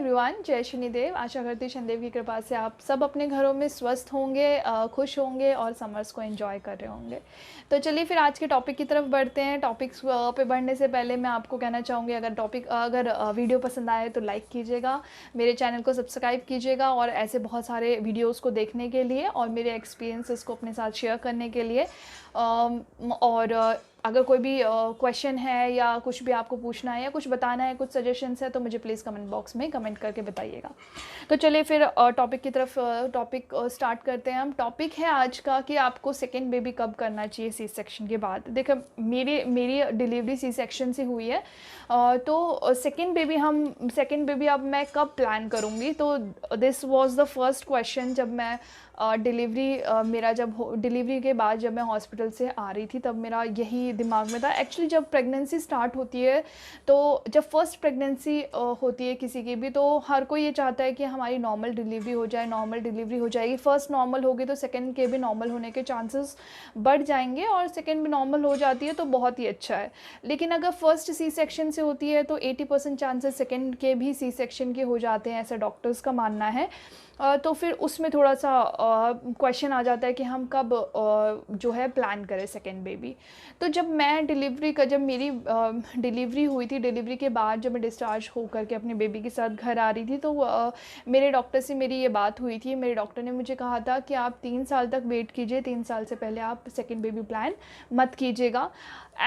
Everyone, जय शनिदेव। आशा करती शनिदेव की कृपा से आप सब अपने घरों में स्वस्थ होंगे, खुश होंगे और समर्स को एंजॉय कर रहे होंगे। तो चलिए फिर आज के टॉपिक की तरफ बढ़ते हैं। टॉपिक्स पे बढ़ने से पहले मैं आपको कहना चाहूँगी, अगर वीडियो पसंद आए तो लाइक कीजिएगा, मेरे चैनल को सब्सक्राइब कीजिएगा और ऐसे बहुत सारे वीडियोज़ को देखने के लिए और मेरे एक्सपीरियंसेस को अपने साथ शेयर करने के लिए। और अगर कोई भी क्वेश्चन है या कुछ भी आपको पूछना है या कुछ बताना है, कुछ सजेशंस है, तो मुझे प्लीज़ कमेंट बॉक्स में कमेंट करके बताइएगा। तो चलिए फिर टॉपिक की तरफ स्टार्ट करते हैं। हम टॉपिक है आज का कि आपको सेकेंड बेबी कब करना चाहिए सी सेक्शन के बाद। देखो, मेरी डिलीवरी सी सेक्शन से हुई है, तो सेकेंड बेबी अब मैं कब प्लान करूँगी। तो this was the first question जब मैं डिलीवरी के बाद जब मैं हॉस्पिटल से आ रही थी, तब मेरा यही दिमाग में था। एक्चुअली जब प्रेगनेंसी स्टार्ट होती है, तो जब फर्स्ट प्रेगनेंसी होती है किसी की भी, तो हर कोई ये चाहता है कि हमारी नॉर्मल डिलीवरी हो जाए। नॉर्मल डिलीवरी हो जाएगी, फर्स्ट नॉर्मल होगी तो सेकंड के भी नॉर्मल होने के चांसेस बढ़ जाएंगे, और सेकंड भी नॉर्मल हो जाती है तो बहुत ही अच्छा है। लेकिन अगर फर्स्ट सी सेक्शन से होती है तो 80% चांसेस सेकंड के भी सी सेक्शन के हो जाते हैं, ऐसा डॉक्टर्स का मानना है। तो फिर उसमें थोड़ा सा क्वेश्चन आ जाता है कि हम कब जो है प्लान करें सेकेंड बेबी। तो जब मेरी डिलीवरी हुई थी, डिलीवरी के बाद जब मैं डिस्चार्ज होकर के अपने बेबी के साथ घर आ रही थी, तो मेरे डॉक्टर से मेरी ये बात हुई थी। मेरे डॉक्टर ने मुझे कहा था कि आप 3 साल तक वेट कीजिए, 3 साल से पहले आप सेकेंड बेबी प्लान मत कीजिएगा।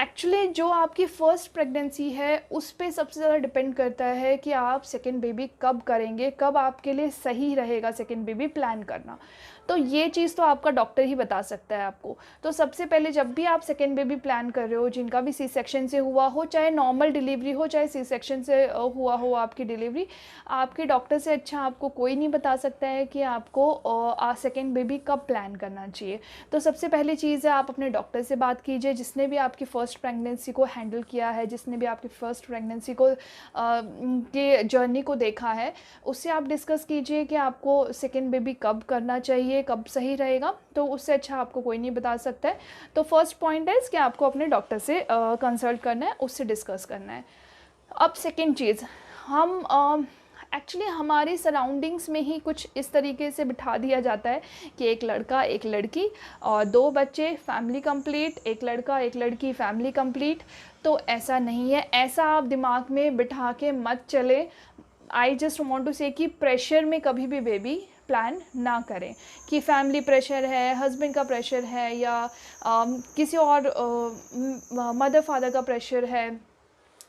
एक्चुअली जो आपकी फ़र्स्ट प्रेगनेंसी है उस पे सबसे ज़्यादा डिपेंड करता है कि आप सेकेंड बेबी कब करेंगे, कब आपके लिए सही रहेगा सेकेंड बेबी प्लान करना। तो ये चीज़ तो आपका डॉक्टर ही बता सकता है आपको। तो सबसे पहले जब भी आप सेकेंड बेबी प्लान कर रहे हो, जिनका भी सी सेक्शन से हुआ हो, चाहे नॉर्मल डिलीवरी हो चाहे सी सेक्शन से हुआ हो आपकी डिलीवरी, आपके डॉक्टर से अच्छा आपको कोई नहीं बता सकता है कि आपको सेकेंड बेबी कब प्लान करना चाहिए। तो सबसे पहली चीज़ है, आप अपने डॉक्टर से बात कीजिए, जिसने भी आपकी फ़र्स्ट प्रेगनेंसी को हैंडल किया है, जिसने भी आपकी फ़र्स्ट प्रेगनेंसी को के जर्नी को देखा है, उससे आप डिस्कस कीजिए कि आपको सेकेंड बेबी कब करना चाहिए, कब सही रहेगा। तो उससे अच्छा आपको कोई नहीं बता सकता है। तो फर्स्ट पॉइंट है कि आपको अपने डॉक्टर से कंसल्ट करना है, उससे डिस्कस करना है। अब सेकेंड चीज़, हम एक्चुअली हमारी सराउंडिंग्स में ही कुछ इस तरीके से बिठा दिया जाता है कि एक लड़का एक लड़की और 2 बच्चे, फैमिली कंप्लीट, एक लड़का एक लड़की, फैमिली कंप्लीट। तो ऐसा नहीं है, ऐसा आप दिमाग में बिठा के मत चले। आई जस्ट वांट टू से कि प्रेशर में कभी भी बेबी प्लान ना करें कि फैमिली प्रेशर है, हस्बैंड का प्रेशर है, या किसी और मदर फादर का प्रेशर है,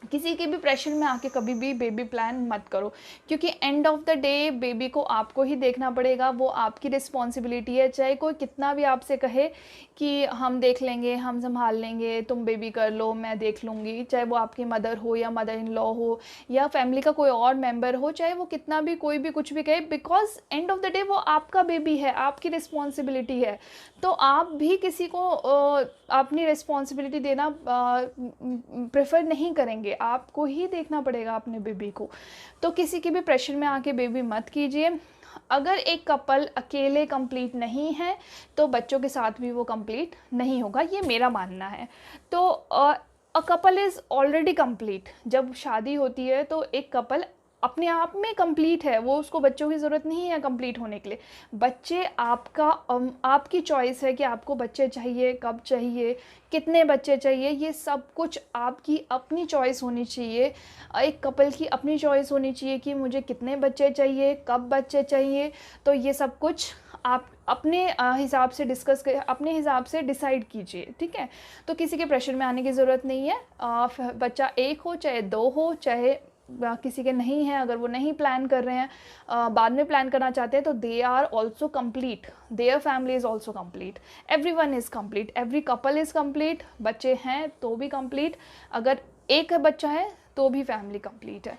किसी के भी प्रेशर में आके कभी भी बेबी प्लान मत करो। क्योंकि end of the day baby को आपको ही देखना पड़ेगा, वो आपकी रिस्पॉन्सिबिलिटी है। चाहे कोई कितना भी आपसे कहे कि हम देख लेंगे, हम संभाल लेंगे, तुम बेबी कर लो, मैं देख लूँगी, चाहे वो आपकी मदर हो या मदर इन लॉ हो या फैमिली का कोई और मेम्बर हो, चाहे वो कितना भी कोई भी कुछ भी कहे, because end of the day वो आपका बेबी है, आपकी रिस्पॉन्सिबिलिटी है। तो आप भी किसी को अपनी रिस्पॉन्सिबिलिटी देना प्रेफर नहीं करेंगे, आपको ही देखना पड़ेगा अपने बेबी को। तो किसी के भी प्रेशर में आके बेबी मत कीजिए। अगर एक कपल अकेले कंप्लीट नहीं है तो बच्चों के साथ भी वो कंप्लीट नहीं होगा, ये मेरा मानना है। तो a couple is already complete. जब शादी होती है तो एक कपल अपने आप में कंप्लीट है, वो उसको बच्चों की ज़रूरत नहीं है कंप्लीट होने के लिए। बच्चे आपकी चॉइस है कि आपको बच्चे चाहिए, कब चाहिए, कितने बच्चे चाहिए, ये सब कुछ आपकी अपनी चॉइस होनी चाहिए। एक कपल की अपनी चॉइस होनी चाहिए कि मुझे कितने बच्चे चाहिए, कब बच्चे चाहिए। तो ये सब कुछ आप अपने हिसाब से डिस्कस कर, अपने हिसाब से डिसाइड कीजिए, ठीक है। तो किसी के प्रेशर में आने की ज़रूरत नहीं है। बच्चा एक हो चाहे 2 हो, चाहे किसी के नहीं है, अगर वो नहीं प्लान कर रहे हैं, बाद में प्लान करना चाहते हैं, तो they are also complete, their family is also complete, everyone is complete, every couple is complete. बच्चे हैं तो भी कम्प्लीट, अगर एक बच्चा है तो भी फैमिली कम्प्लीट है।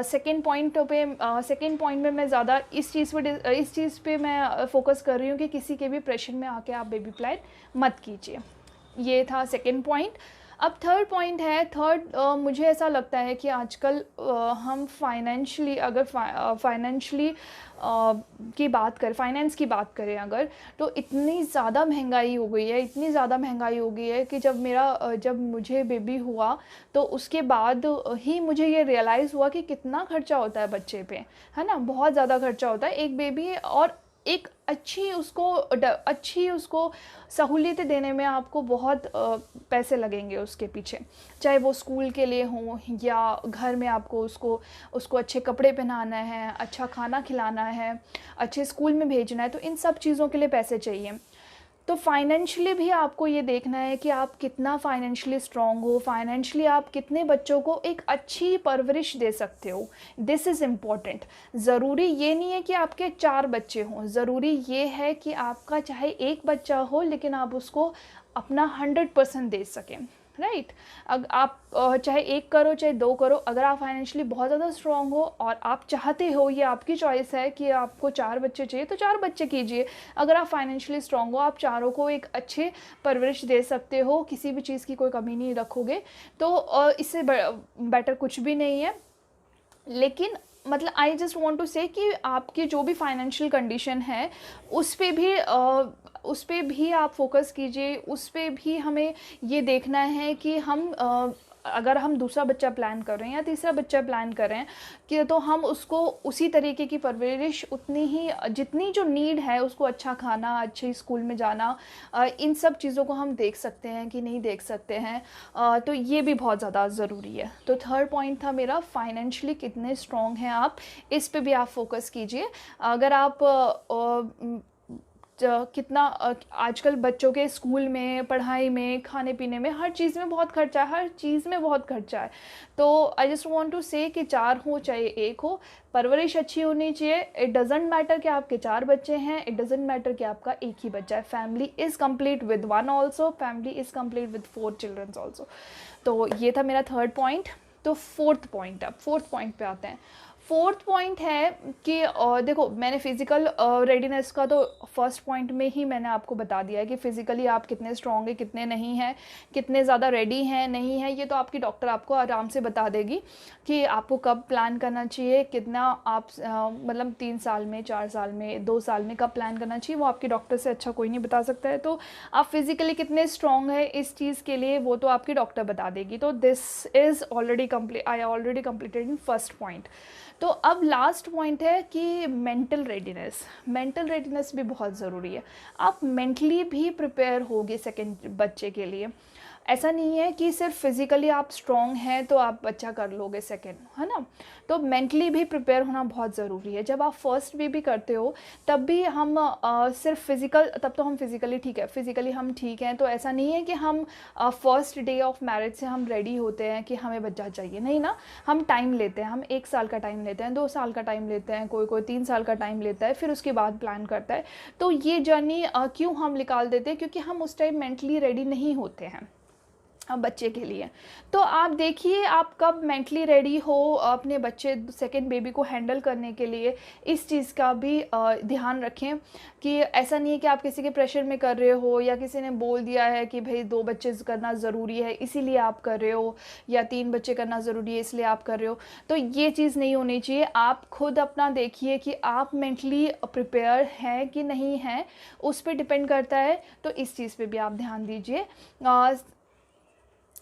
सेकेंड पॉइंट में मैं ज़्यादा इस चीज़ पे मैं फोकस कर रही हूँ कि किसी के भी प्रेशर में आके आप बेबी प्लान मत कीजिए। ये था सेकेंड पॉइंट। अब थर्ड पॉइंट है, थर्ड मुझे ऐसा लगता है कि आजकल हम फाइनेंशियली अगर फाइनेंशियली की बात करें, फाइनेंस की बात करें अगर, तो इतनी ज़्यादा महंगाई हो गई है, इतनी ज़्यादा महंगाई हो गई है कि जब मुझे बेबी हुआ तो उसके बाद ही मुझे ये रियलाइज़ हुआ कि कितना खर्चा होता है बच्चे पे, है ना। बहुत ज़्यादा खर्चा होता है एक बेबी, और एक अच्छी उसको सहूलियतें देने में आपको बहुत पैसे लगेंगे उसके पीछे, चाहे वो स्कूल के लिए हों या घर में आपको उसको उसको अच्छे कपड़े पहनाना है, अच्छा खाना खिलाना है, अच्छे स्कूल में भेजना है, तो इन सब चीज़ों के लिए पैसे चाहिए। तो फाइनेंशियली भी आपको ये देखना है कि आप कितना फाइनेंशियली स्ट्रॉन्ग हो, फाइनेंशियली आप कितने बच्चों को एक अच्छी परवरिश दे सकते हो। This is important. ज़रूरी ये नहीं है कि आपके 4 बच्चे हों, ज़रूरी ये है कि आपका चाहे एक बच्चा हो लेकिन आप उसको अपना 100% दे सकें, राइट। अगर आप चाहे 1 करो चाहे 2 करो, अगर आप फाइनेंशियली बहुत ज़्यादा स्ट्रॉन्ग हो और आप चाहते हो, ये आपकी चॉइस है कि आपको 4 बच्चे चाहिए तो 4 बच्चे कीजिए। अगर आप फाइनेंशियली स्ट्रॉन्ग हो, आप चारों को एक अच्छे परवरिश दे सकते हो, किसी भी चीज़ की कोई कमी नहीं रखोगे, तो इससे बेटर कुछ भी नहीं है। लेकिन मतलब आई जस्ट वांट टू से कि आपकी जो भी फाइनेंशियल कंडीशन है उस पे भी आप फोकस कीजिए, उस पे भी हमें ये देखना है कि अगर हम दूसरा बच्चा प्लान कर रहे हैं या तीसरा बच्चा प्लान कर रहे हैं कि तो हम उसको उसी तरीके की परवरिश, उतनी ही जितनी जो नीड है, उसको अच्छा खाना, अच्छे स्कूल में जाना, इन सब चीज़ों को हम देख सकते हैं कि नहीं देख सकते हैं। तो ये भी बहुत ज़्यादा ज़रूरी है। तो थर्ड पॉइंट था मेरा, फाइनेंशियली कितने स्ट्रॉन्ग हैं आप, इस पे भी आप फोकस कीजिए। अगर आप कितना आजकल बच्चों के स्कूल में, पढ़ाई में, खाने पीने में, हर चीज़ में बहुत खर्चा है, हर चीज़ में बहुत खर्चा है। तो आई जस्ट वांट टू से कि 4 हो चाहे 1 हो, परवरिश अच्छी होनी चाहिए। इट डजेंट मैटर कि आपके 4 बच्चे हैं, इट डजेंट मैटर कि आपका एक ही बच्चा है। Family is complete with 1 also, family is complete with 4 childrens also. तो ये था मेरा थर्ड पॉइंट। तो फोर्थ पॉइंट, अब फोर्थ पॉइंट पे आते हैं। फोर्थ पॉइंट है कि देखो, मैंने फ़िज़िकल रेडीनेस का तो फर्स्ट पॉइंट में ही मैंने आपको बता दिया है कि फ़िज़िकली आप कितने स्ट्रॉन्ग हैं, कितने नहीं हैं, कितने ज़्यादा रेडी हैं, नहीं हैं। ये तो आपकी डॉक्टर आपको आराम से बता देगी कि आपको कब प्लान करना चाहिए, कितना आप मतलब 3 साल में, 4 साल में, 2 साल में कब प्लान करना चाहिए, वो आपकी डॉक्टर से अच्छा कोई नहीं बता सकता है। तो आप फिज़िकली कितने स्ट्रॉन्ग है इस चीज़ के लिए वो तो आपकी डॉक्टर बता देगी। तो this is already complete, I already completed in first point. तो अब लास्ट पॉइंट है कि मेंटल रेडीनेस भी बहुत ज़रूरी है। आप मेंटली भी प्रिपेयर होगे सेकंड बच्चे के लिए। ऐसा नहीं है कि सिर्फ फिज़िकली आप स्ट्रॉन्ग हैं तो आप बच्चा कर लोगे सेकंड, है ना। तो मेंटली भी प्रिपेयर होना बहुत ज़रूरी है। जब आप फर्स्ट बेबी करते हो तब भी हम सिर्फ फिज़िकल, तब तो हम फिज़िकली ठीक है, फिज़िकली हम ठीक हैं, तो ऐसा नहीं है कि हम फर्स्ट डे ऑफ मैरिज से हम रेडी होते हैं कि हमें बच्चा चाहिए, नहीं ना। हम टाइम लेते हैं, हम 1 साल का टाइम लेते हैं, 2 साल का टाइम लेते हैं, कोई 3 साल का टाइम लेता है, फिर उसके बाद प्लान करता है। तो ये जर्नी क्यों हम निकाल देते हैं, क्योंकि हम उस टाइम मेंटली रेडी नहीं होते हैं बच्चे के लिए। तो आप देखिए आप कब मेंटली रेडी हो अपने बच्चे सेकंड बेबी को हैंडल करने के लिए। इस चीज़ का भी ध्यान रखें कि ऐसा नहीं है कि आप किसी के प्रेशर में कर रहे हो या किसी ने बोल दिया है कि भाई 2 बच्चे करना ज़रूरी है इसीलिए आप कर रहे हो, या 3 बच्चे करना ज़रूरी है इसलिए आप कर रहे हो। तो ये चीज़ नहीं होनी चाहिए। आप खुद अपना देखिए कि आप मेंटली प्रिपेयर हैं कि नहीं हैं, उस पर डिपेंड करता है। तो इस चीज़ पे भी आप ध्यान दीजिए,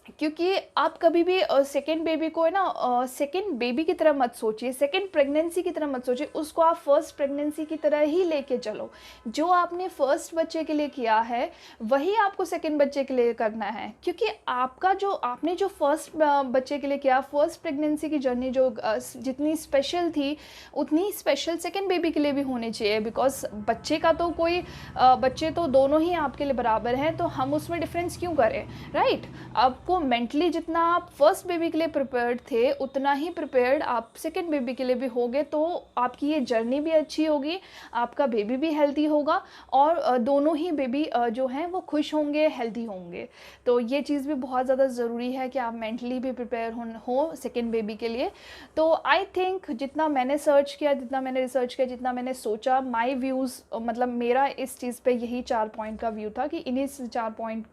क्योंकि आप कभी भी सेकंड बेबी को है ना सेकंड बेबी की तरह मत सोचिए, सेकंड प्रेगनेंसी की तरह मत सोचिए, उसको आप फर्स्ट प्रेगनेंसी की तरह ही लेके चलो। जो आपने फर्स्ट बच्चे के लिए किया है वही आपको सेकंड बच्चे के लिए करना है, क्योंकि आपने जो फर्स्ट बच्चे के लिए किया, फर्स्ट प्रेगनेंसी की जर्नी जो जितनी स्पेशल थी उतनी स्पेशल सेकेंड बेबी के लिए भी होनी चाहिए। बिकॉज बच्चे तो दोनों ही आपके लिए बराबर हैं, तो हम उसमें डिफरेंस क्यों करें, राइट। आपको मेंटली जितना आप फर्स्ट बेबी के लिए प्रिपेयर्ड थे उतना ही प्रिपेयर्ड आप सेकंड बेबी के लिए भी होगे। तो आपकी ये जर्नी भी अच्छी होगी, आपका बेबी भी हेल्दी होगा, और दोनों ही बेबी जो हैं वो खुश होंगे, हेल्दी होंगे। तो ये चीज़ भी बहुत ज़्यादा ज़रूरी है कि आप मेंटली भी प्रिपेयर हो सेकंड बेबी के लिए। तो आई थिंक जितना मैंने सर्च किया, जितना मैंने रिसर्च किया, जितना मैंने सोचा, माई व्यूज़ मतलब मेरा इस चीज़ पे यही 4 पॉइंट का व्यू था कि इन्हीं 4 पॉइंट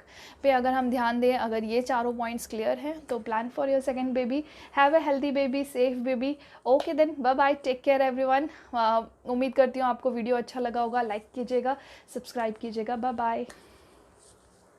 पे अगर हम ध्यान दें, अगर ये चारों चारों पॉइंट्स क्लियर हैं, तो plan for your second baby, have a healthy baby, safe baby. Okay then, bye bye, take care everyone. उम्मीद करती हूँ आपको वीडियो अच्छा लगा होगा, लाइक कीजिएगा, सब्सक्राइब कीजिएगा, बाय बाय।